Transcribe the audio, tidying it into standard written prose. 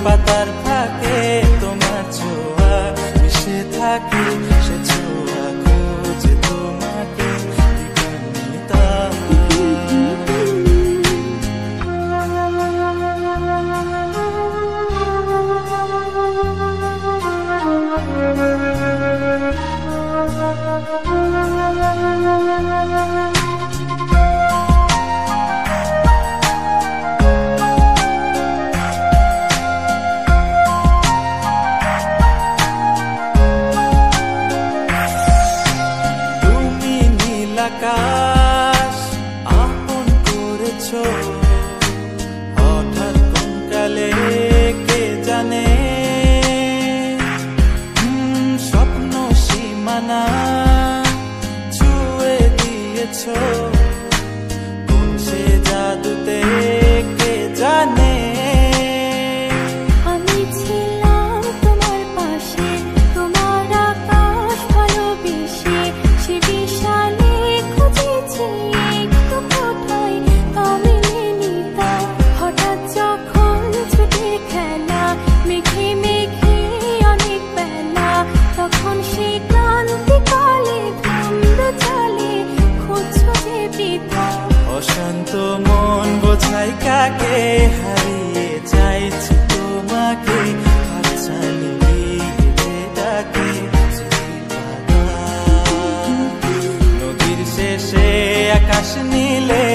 পাতার ফাঁকে তোমার ছোঁয়া মিশে থাকে, সে ছোঁয়া খোঁজে তোমাকে দিবানিতা। আকাশ আপন করেছো হঠাৎ কোন কালে কে জানে, স্বপ্ন সীমানা ছুঁয়ে দিয়েছো কোন সে জাদুতে কে জানে। আমি ছিলাম তোমার পাশে, তোমার আকাশ ভালোবেসে, সে বিশাল হঠাৎ যখন ছুটে খেলা মেঘে মেঘে অনেক বেলা, তখন সেই ক্লান্তিকালে ধুন্দ চলে খুঁজছো যে পিতা। অশান্ত মন বোঝাই কাকে হারিয়ে চাইছি তোমাকে, হাতছানি দিয়ে ডাকে নদীর শেষে আকাশ নীলে